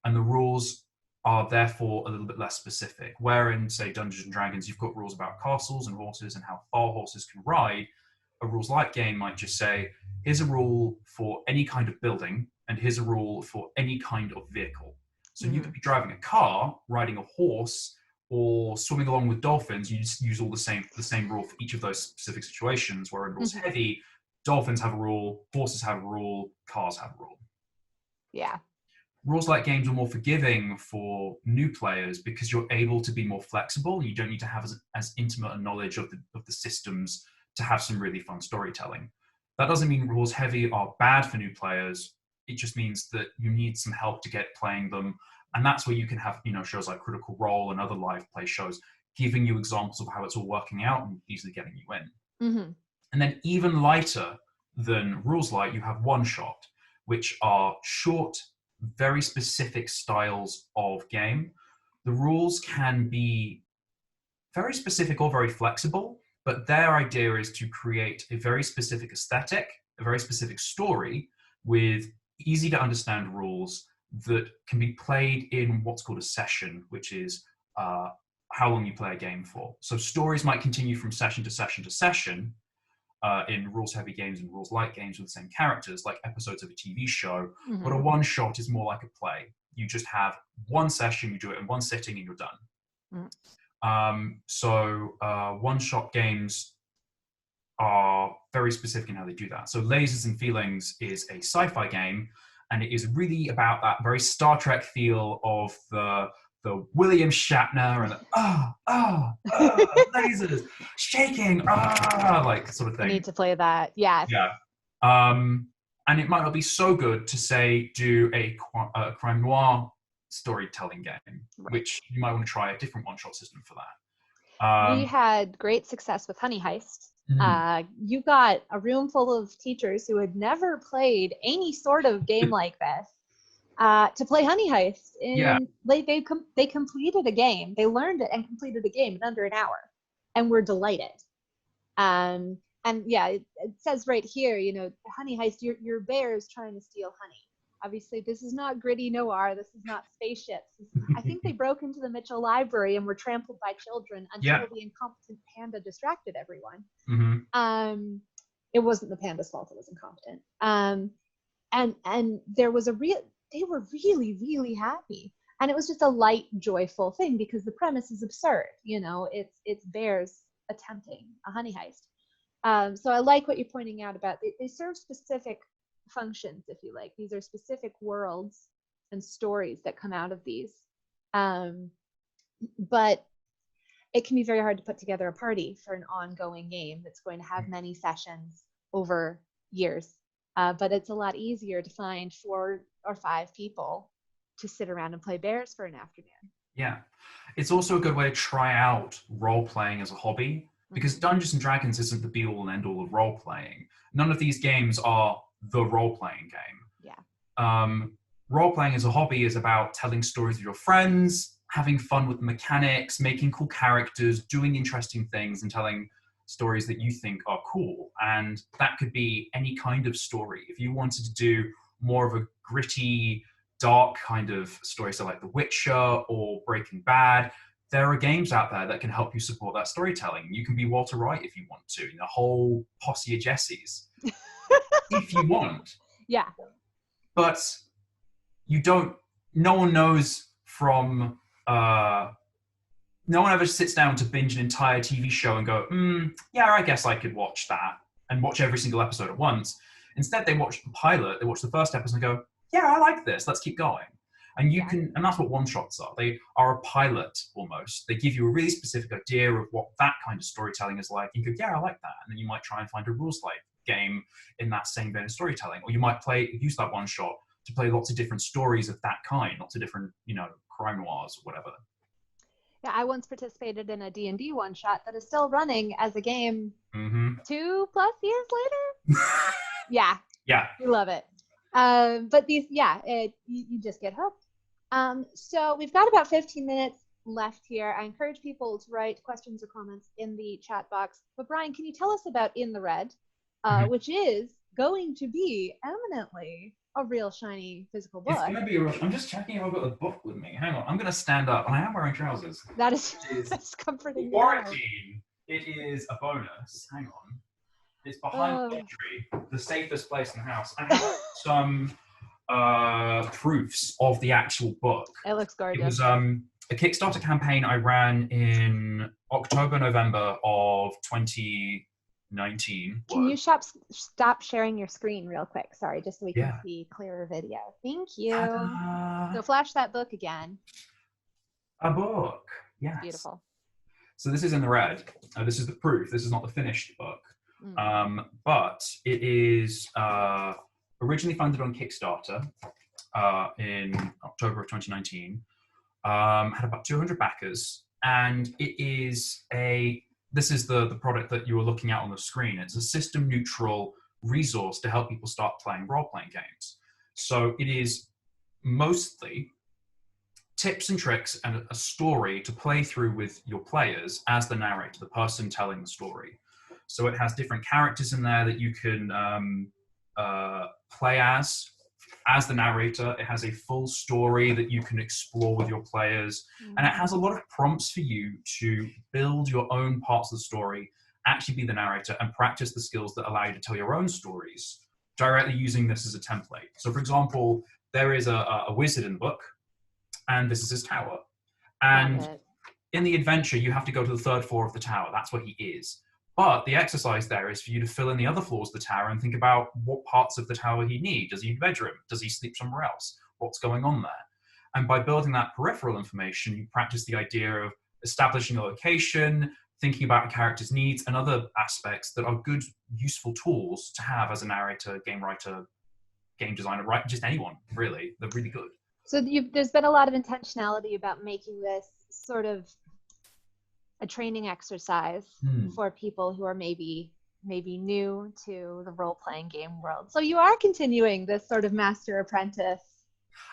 Speaker 2: and the rules are therefore a little bit less specific. Where in, say, Dungeons and Dragons, you've got rules about castles and horses and how far horses can ride, a rules light game might just say, here's a rule for any kind of building, and here's a rule for any kind of vehicle. So you could be driving a car, riding a horse, or swimming along with dolphins. You just use all the same rule for each of those specific situations, where in rules heavy, dolphins have a rule, horses have a rule, cars have a rule.
Speaker 1: Yeah.
Speaker 2: Rules light games are more forgiving for new players because you're able to be more flexible. You don't need to have as intimate a knowledge of the systems to have some really fun storytelling. That doesn't mean rules heavy are bad for new players. It just means that you need some help to get playing them. And that's where you can have, shows like Critical Role and other live play shows giving you examples of how it's all working out and easily getting you in. And then even lighter than rules light, you have one shot, which are short, very specific styles of game. The rules can be very specific or very flexible, but their idea is to create a very specific aesthetic, a very specific story with easy to understand rules that can be played in what's called a session, which is how long you play a game for. So stories might continue from session to session to session, in rules heavy games and rules light games with the same characters, like episodes of a TV show, but a one shot is more like a play. You just have one session, you do it in one sitting, and you're done. So one shot games are very specific in how they do that. So Lasers and Feelings is a sci-fi game, and it is really about that very Star Trek feel of the William Shatner and lasers shaking, like sort of thing.
Speaker 1: I need to play that. Yeah.
Speaker 2: Yeah. And it might not be so good to say do a crime noir storytelling game, which you might want to try a different one-shot system for that.
Speaker 1: We had great success with Honey Heist. You got a room full of teachers who had never played any sort of game like this to play Honey Heist. And they completed a game. They learned it and completed a game in under an hour, and were delighted. And yeah, it says right here, Honey Heist, your bear is trying to steal honey. obviously this is not gritty noir. This is not spaceships. I think they broke into the Mitchell Library and were trampled by children until the incompetent panda distracted everyone.
Speaker 2: Mm-hmm.
Speaker 1: It wasn't the panda's fault. It was incompetent. And there was they were really, really happy. And it was just a light, joyful thing because the premise is absurd. You know, it's bears attempting a honey heist. So I like what you're pointing out about they serve specific functions, if you like. These are specific worlds and stories that come out of these. But it can be very hard to put together a party for an ongoing game that's going to have many sessions over years. But it's a lot easier to find 4 or 5 people to sit around and play bears for an afternoon.
Speaker 2: Yeah. It's also a good way to try out role-playing as a hobby, because Dungeons & Dragons isn't the be-all and end-all of role-playing. None of these games are the role-playing game.
Speaker 1: Yeah.
Speaker 2: Role-playing as a hobby is about telling stories with your friends, having fun with the mechanics, making cool characters, doing interesting things, and telling stories that you think are cool. And that could be any kind of story. If you wanted to do more of a gritty, dark kind of story, so like The Witcher or Breaking Bad, there are games out there that can help you support that storytelling. You can be Walter Wright if you want to, the whole posse of Jessies, if you want.
Speaker 1: Yeah.
Speaker 2: But no one knows from, no one ever sits down to binge an entire TV show and go, yeah, I guess I could watch that and watch every single episode at once. Instead, they watch the pilot, they watch the first episode and go, yeah, I like this, let's keep going. And and that's what one-shots are. They are a pilot, almost. They give you a really specific idea of what that kind of storytelling is like. You go, yeah, I like that. And then you might try and find a rules-like game in that same vein of storytelling. Or you might use that one-shot to play lots of different stories of that kind, lots of different, crime noirs or whatever.
Speaker 1: Yeah, I once participated in a D&D one-shot that is still running as a game 2+ years later. Yeah.
Speaker 2: Yeah.
Speaker 1: We love it. But these, you just get hooked. So we've got about 15 minutes left here. I encourage people to write questions or comments in the chat box. But Brian, can you tell us about In the Red, which is going to be eminently a real shiny physical book?
Speaker 2: It's going to be I'm just checking if I've got the book with me. Hang on, I'm going to stand up. And I am wearing trousers.
Speaker 1: That's comforting.
Speaker 2: Quarantine, it is a bonus. Hang on. It's behind the entry, the safest place in the house. I have some proofs of the actual book.
Speaker 1: It looks gorgeous.
Speaker 2: It was a Kickstarter campaign I ran in October, November of 2019.
Speaker 1: Can you stop sharing your screen real quick? Sorry, just so we can see clearer video. Thank you. Ta-da. So flash that book again.
Speaker 2: A book, yes.
Speaker 1: Beautiful.
Speaker 2: So this is In the Red. This is the proof. This is not the finished book. But it is originally funded on Kickstarter in October of 2019. Had about 200 backers, and this is the product that you were looking at on the screen. It's a system-neutral resource to help people start playing role-playing games. So it is mostly tips and tricks and a story to play through with your players as the narrator, the person telling the story. So it has different characters in there that you can play as the narrator. It has a full story that you can explore with your players. And it has a lot of prompts for you to build your own parts of the story, actually be the narrator, and practice the skills that allow you to tell your own stories directly using this as a template. So for example, there is a wizard in the book, and this is his tower. And in the adventure, you have to go to the 3rd floor of the tower. That's where he is. But the exercise there is for you to fill in the other floors of the tower and think about what parts of the tower he needs. Does he need a bedroom? Does he sleep somewhere else? What's going on there? And by building that peripheral information, you practice the idea of establishing a location, thinking about a character's needs, and other aspects that are good, useful tools to have as a narrator, game writer, game designer, just anyone, really. They're really good.
Speaker 1: So there's been a lot of intentionality about making this sort of a training exercise for people who are maybe new to the role-playing game world. So you are continuing this sort of master apprentice,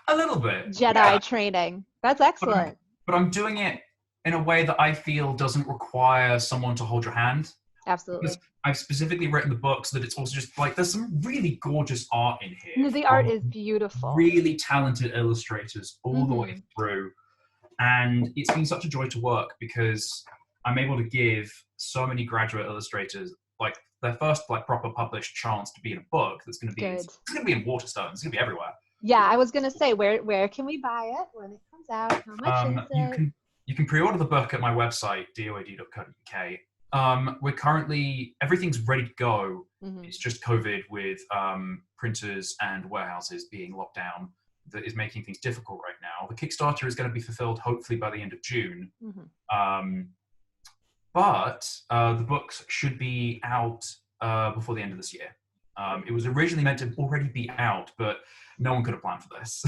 Speaker 2: a little bit,
Speaker 1: Jedi training. That's excellent.
Speaker 2: But I'm doing it in a way that I feel doesn't require someone to hold your hand.
Speaker 1: Absolutely.
Speaker 2: Because I've specifically written the book so that it's also just like, there's some really gorgeous art in here.
Speaker 1: The art is beautiful.
Speaker 2: Really talented illustrators all the way through. And it's been such a joy to work because I'm able to give so many graduate illustrators like their first like proper published chance to be in a book that's going to be it's going to be in Waterstones. It's going to be everywhere.
Speaker 1: Yeah, I was going to say, where can we buy it when it comes out? How much is it?
Speaker 2: You can pre-order the book at my website, doad.co.uk. We're currently, everything's ready to go. It's just COVID with printers and warehouses being locked down that is making things difficult right now. The Kickstarter is going to be fulfilled hopefully by the end of June. But the books should be out before the end of this year. It was originally meant to already be out, but no one could have planned for this.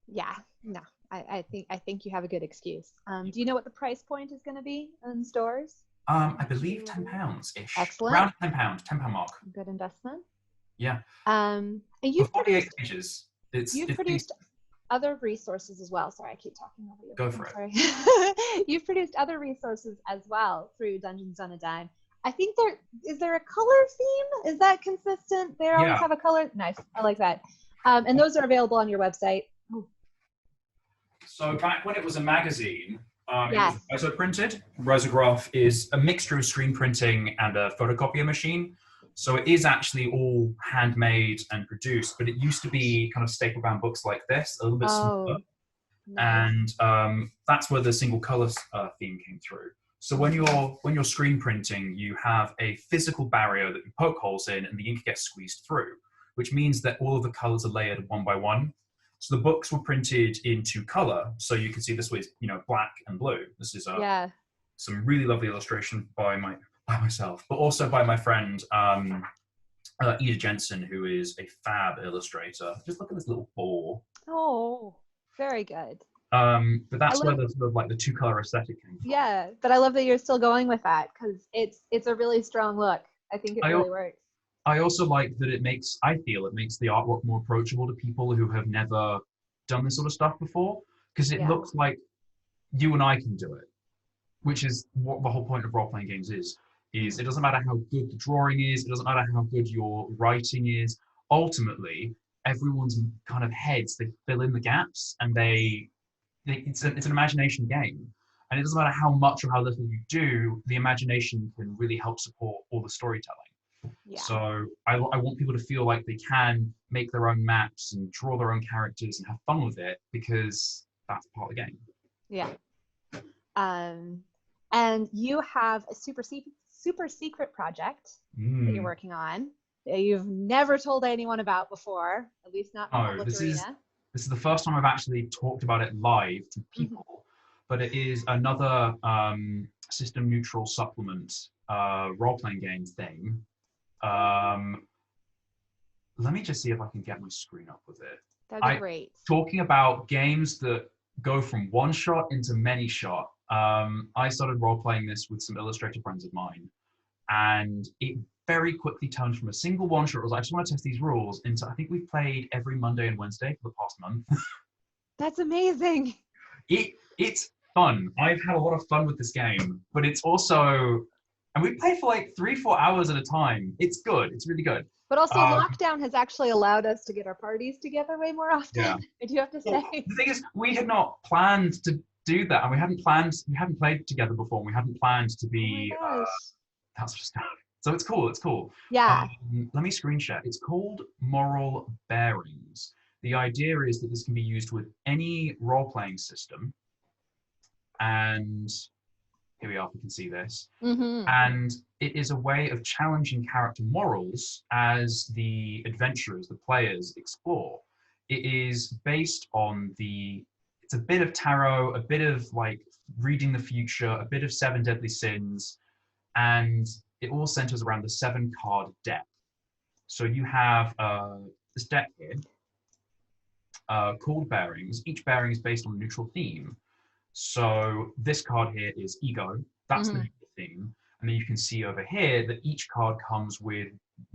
Speaker 2: Yeah,
Speaker 1: no, I think you have a good excuse. Do you know what the price point is going to be in stores?
Speaker 2: I believe £10-ish.
Speaker 1: Excellent.
Speaker 2: Around £10 mark.
Speaker 1: Good investment.
Speaker 2: Yeah.
Speaker 1: And you've
Speaker 2: 48 pages.
Speaker 1: You've produced other resources as well. Sorry, I keep talking over you.
Speaker 2: Go for
Speaker 1: it. You've produced other resources as well through Dungeons on a Dime. I think is there a color theme? Is that consistent? They always have a color. Nice. I like that. And those are available on your website. Ooh.
Speaker 2: So back when it was a magazine, it was iso-printed. Risograph is a mixture of screen printing and a photocopier machine. So it is actually all handmade and produced, but it used to be kind of staple bound books like this, a little bit smaller. Nice. And that's where the single color theme came through. So when you're screen printing, you have a physical barrier that you poke holes in and the ink gets squeezed through, which means that all of the colors are layered one by one. So the books were printed into color. So you can see this was, black and blue. This is some really lovely illustration by myself, but also by my friend, Ida Jensen, who is a fab illustrator. Just look at this little ball.
Speaker 1: Oh, very good.
Speaker 2: But that's where the sort of like the two color aesthetic came from.
Speaker 1: Yeah, but I love that you're still going with that because it's a really strong look. I think it really works.
Speaker 2: I also like that it makes the artwork more approachable to people who have never done this sort of stuff before, because it looks like you and I can do it, which is what the whole point of role-playing games is it doesn't matter how good the drawing is, it doesn't matter how good your writing is. Ultimately, everyone's kind of heads, they fill in the gaps, and it's an imagination game. And it doesn't matter how much or how little you do, the imagination can really help support all the storytelling. Yeah. So I want people to feel like they can make their own maps and draw their own characters and have fun with it, because that's part of the game.
Speaker 1: Yeah. And you have a super secret project that you're working on that you've never told anyone about before, at least not in the public arena.
Speaker 2: This is the first time I've actually talked about it live to people, but it is another system neutral supplement role-playing game thing. Let me just see if I can get my screen up with it.
Speaker 1: That'd be great.
Speaker 2: Talking about games that go from one shot into many shot. I started role-playing this with some illustrator friends of mine, and it very quickly turned from a single one shot. I just want to test these rules into, I think we've played every Monday and Wednesday for the past month.
Speaker 1: That's amazing.
Speaker 2: It's fun. I've had a lot of fun with this game, but it's also, and we play for like 3-4 hours at a time. It's good. It's really good.
Speaker 1: But also lockdown has actually allowed us to get our parties together way more often. Yeah. I do have to say.
Speaker 2: Well, the thing is, we had not planned to do that, and we hadn't played together before, and we hadn't planned to be that sort of stuff. So it's cool. It's cool.
Speaker 1: Yeah.
Speaker 2: Let me screen share. It's called Moral Bearings. The idea is that this can be used with any role-playing system. And here we are. We can see this. And it is a way of challenging character morals as the adventurers, the players, explore. It is based on it's a bit of tarot, a bit of like reading the future, a bit of 7 Deadly Sins, and it all centers around the 7-card deck. So you have this deck here called Bearings. Each bearing is based on a neutral theme. So this card here is ego. That's the neutral theme. And then you can see over here that each card comes with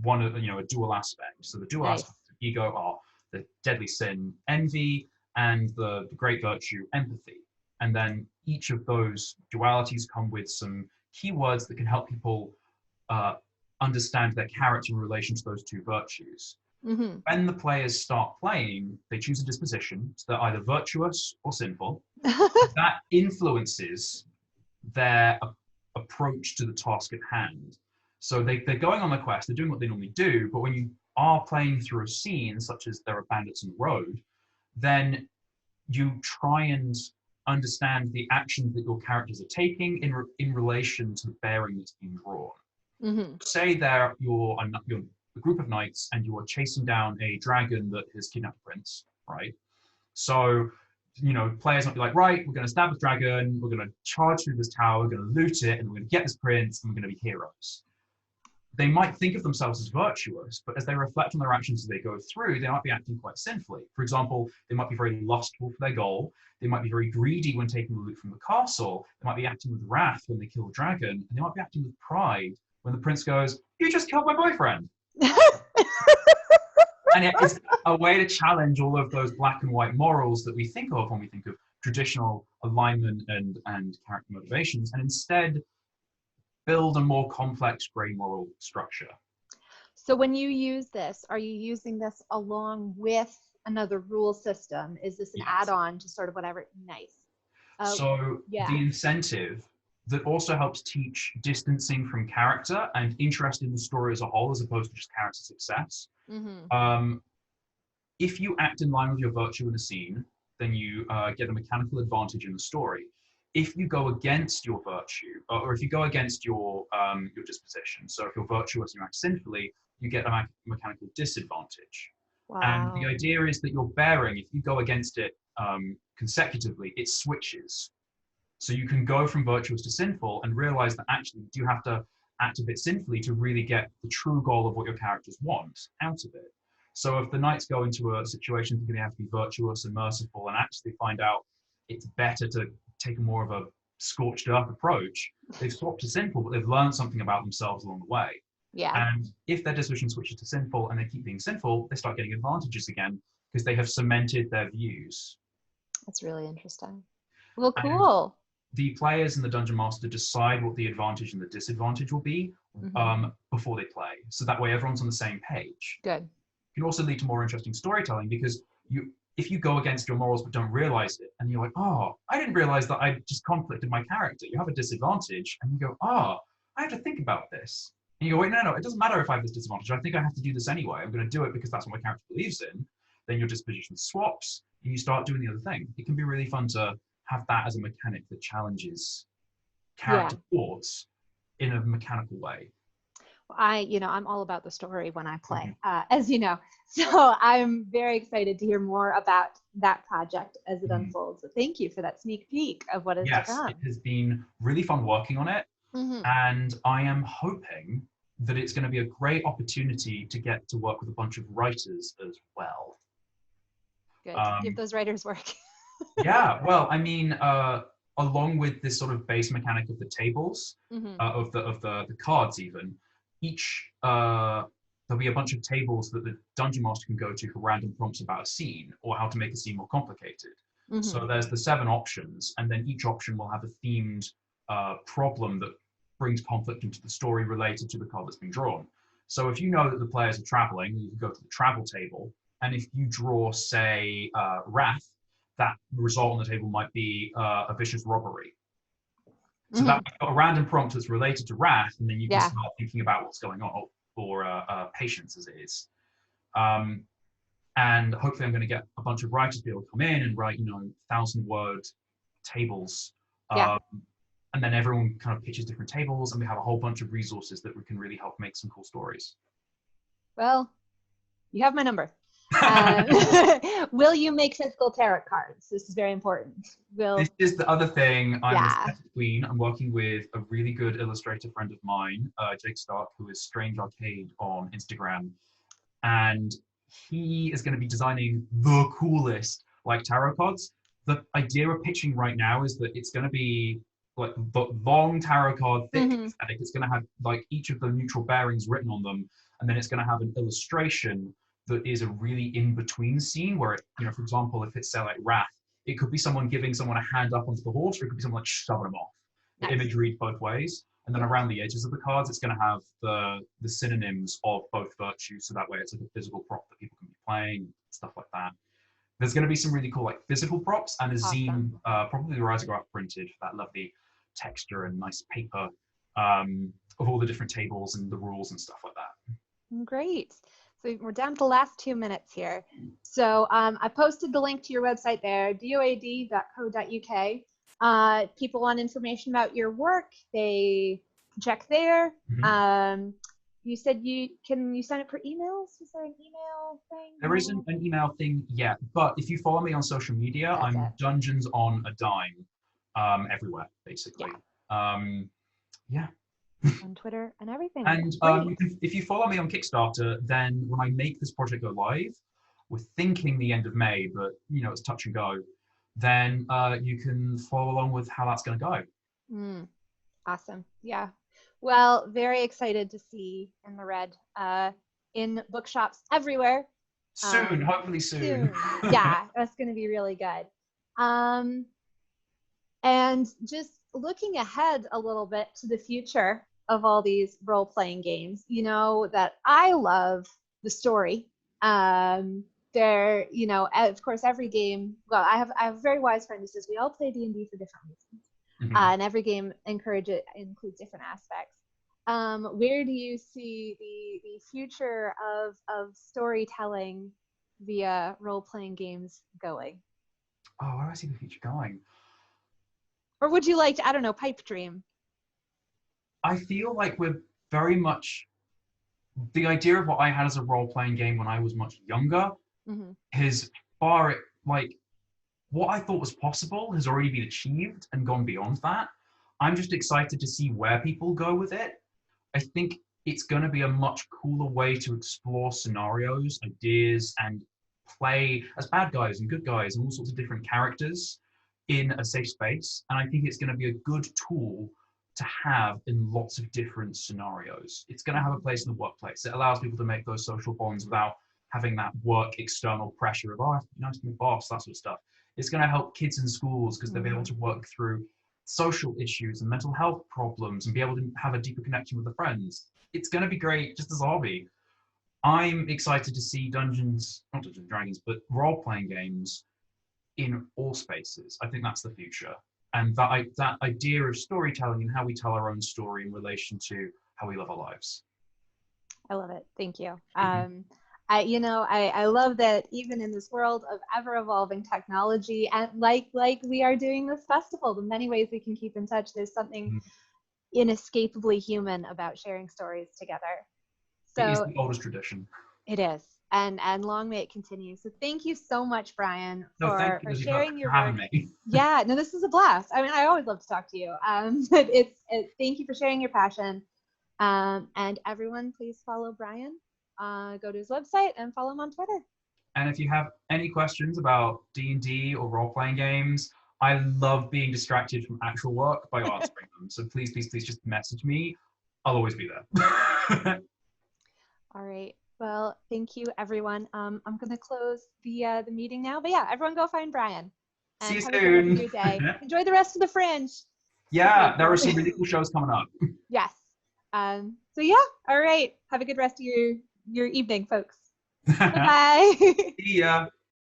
Speaker 2: a dual aspect. So the dual aspects of ego are the deadly sin, envy, and the great virtue, empathy. And then each of those dualities come with some keywords that can help people understand their character in relation to those two virtues. When the players start playing, they choose a disposition, so they're either virtuous or sinful. That influences their approach to the task at hand. So they're going on the quest, they're doing what they normally do, but when you are playing through a scene, such as there are bandits on the road, then you try and understand the actions that your characters are taking in relation to the bearing that's being drawn. Say you're a group of knights and you are chasing down a dragon that has kidnapped a prince, right? So, players might be like, right, we're going to stab this dragon, we're going to charge through this tower, we're going to loot it, and we're going to get this prince, and we're going to be heroes. They might think of themselves as virtuous, but as they reflect on their actions as they go through, they might be acting quite sinfully. For example, they might be very lustful for their goal. They might be very greedy when taking the loot from the castle. They might be acting with wrath when they kill the dragon. And they might be acting with pride when the prince goes, "You just killed my boyfriend." And it's a way to challenge all of those black and white morals that we think of when we think of traditional alignment and character motivations, and instead build a more complex gray moral structure.
Speaker 1: So when you use this, are you using this along with another rule system? Is this an add-on to sort of whatever? Nice.
Speaker 2: The incentive that also helps teach distancing from character and interest in the story as a whole, as opposed to just character success. If you act in line with your virtue in a scene, then you get a mechanical advantage in the story. If you go against your virtue, or if you go against your disposition, so if you're virtuous and you act sinfully, you get a mechanical disadvantage.
Speaker 1: Wow.
Speaker 2: And the idea is that your bearing, if you go against it consecutively, it switches. So you can go from virtuous to sinful and realize that actually you have to act a bit sinfully to really get the true goal of what your characters want out of it. So if the knights go into a situation thinking they have to be virtuous and merciful and actually find out it's better to take more of a scorched earth approach, they've swapped to sinful, but they've learned something about themselves along the way.
Speaker 1: Yeah.
Speaker 2: And if their disposition switches to sinful and they keep being sinful, they start getting advantages again because they have cemented their views.
Speaker 1: That's really interesting. Well, cool.
Speaker 2: And the players and the dungeon master decide what the advantage and the disadvantage will be before they play. So that way everyone's on the same page.
Speaker 1: Good.
Speaker 2: It can also lead to more interesting storytelling because if you go against your morals but don't realize it, and you're like, oh, I didn't realize that I just conflicted my character. You have a disadvantage, and you go, oh, I have to think about this. And you go, wait, no, it doesn't matter if I have this disadvantage. I think I have to do this anyway. I'm going to do it because that's what my character believes in. Then your disposition swaps, and you start doing the other thing. It can be really fun to have that as a mechanic that challenges character thoughts in a mechanical way.
Speaker 1: I'm all about the story when I play, as you know. So I'm very excited to hear more about that project as it unfolds. So thank you for that sneak peek of what is to come.
Speaker 2: Yes, it has been really fun working on it. And I am hoping that it's going to be a great opportunity to get to work with a bunch of writers as well.
Speaker 1: Good. Give those writers work.
Speaker 2: Yeah, well, I mean, along with this sort of base mechanic of the tables, of the cards even, there'll be a bunch of tables that the dungeon master can go to for random prompts about a scene or how to make a scene more complicated. So there's the 7 options, and then each option will have a themed problem that brings conflict into the story related to the card that's been drawn. So if you know that the players are traveling, you can go to the travel table, and if you draw, say, wrath, that result on the table might be a vicious robbery. So that you've got a random prompt that's related to wrath, and then you can start thinking about what's going on, or patience as it is. And hopefully I'm going to get a bunch of writers to be able to come in and write, 1,000-word tables. And then everyone kind of pitches different tables, and we have a whole bunch of resources that we can really help make some cool stories.
Speaker 1: Well, you have my number. Will you make physical tarot cards? This is very important. This
Speaker 2: is the other thing. I'm a aesthetic queen. I'm working with a really good illustrator friend of mine, Jake Stark, who is Strange Arcade on Instagram. And he is going to be designing the coolest tarot cards. The idea we're pitching right now is that it's going to be the long tarot card, thick aesthetic. It's going to have each of the neutral bearings written on them, and then it's going to have an illustration that is a really in-between scene where, for example, if it's say wrath, it could be someone giving someone a hand up onto the horse, or it could be someone shoving them off. The image reads both ways. And then around the edges of the cards, it's going to have the synonyms of both virtues. So that way it's like a physical prop that people can be playing, stuff like that. There's going to be some really cool like physical props and a zine, probably the risograph printed for that lovely texture and nice paper of all the different tables and the rules and stuff like that.
Speaker 1: Great. So we're down to the last 2 minutes here. So I posted the link to your website there, doad.co.uk. People want information about your work, they check there. You said you sign up for emails? Is there an email thing?
Speaker 2: There isn't an email thing yet, but if you follow me on social media, I'm Dungeons on a Dime everywhere, basically. Yeah.
Speaker 1: On Twitter and everything.
Speaker 2: And if you follow me on Kickstarter, then when I make this project go live, we're thinking the end of May, but you know, it's touch and go, then you can follow along with how that's going to go.
Speaker 1: Awesome. Yeah. Well, very excited to see In the Red in bookshops everywhere.
Speaker 2: Soon, hopefully soon.
Speaker 1: Yeah, that's going to be really good. And just looking ahead a little bit to the future of all these role-playing games, you know that I love the story. There, you know, of course, every game. Well, I have a very wise friend who says we all play D&D for different reasons. And every game includes different aspects. Where do you see the future of storytelling via role-playing games going?
Speaker 2: Oh, where do I see the future going?
Speaker 1: Or would you like to, I don't know, pipe dream?
Speaker 2: I feel like we're very much, the idea of what I had as a role-playing game when I was much younger is far, like, what I thought was possible has already been achieved and gone beyond that. I'm just excited to see where people go with it. I think it's going to be a much cooler way to explore scenarios, ideas, and play as bad guys and good guys and all sorts of different characters in a safe space. And I think it's going to be a good tool to have in lots of different scenarios. It's going to have a place in the workplace. It allows people to make those social bonds without having that work external pressure of, oh, I have to be nice to my boss, that sort of stuff. It's going to help kids in schools because they'll be able to work through social issues and mental health problems and be able to have a deeper connection with their friends. It's going to be great just as a hobby. I'm excited to see not Dungeons and Dragons, but role-playing games in all spaces. I think that's the future. And that idea of storytelling and how we tell our own story in relation to how we live our lives.
Speaker 1: I love it. Thank you. I love that even in this world of ever-evolving technology, and like we are doing this festival, the many ways we can keep in touch, there's something inescapably human about sharing stories together. So
Speaker 2: it is the oldest tradition.
Speaker 1: It is. And long may it continue. So thank you so much, Brian, for sharing your work. Yeah, no, this is a blast. I mean, I always love to talk to you. But thank you for sharing your passion. And everyone, please follow Brian. Go to his website and follow him on Twitter.
Speaker 2: And if you have any questions about D&D or role-playing games, I love being distracted from actual work by answering them. So please, please, please just message me. I'll always be there.
Speaker 1: All right. Well, thank you, everyone. I'm going to close the meeting now. But yeah, everyone go find Brian. And
Speaker 2: see you
Speaker 1: soon. Have a good day. Enjoy the rest of the Fringe.
Speaker 2: Yeah, there are some really cool shows coming up.
Speaker 1: Yes. So yeah, all right. Have a good rest of your evening, folks. Bye-bye.
Speaker 2: See ya.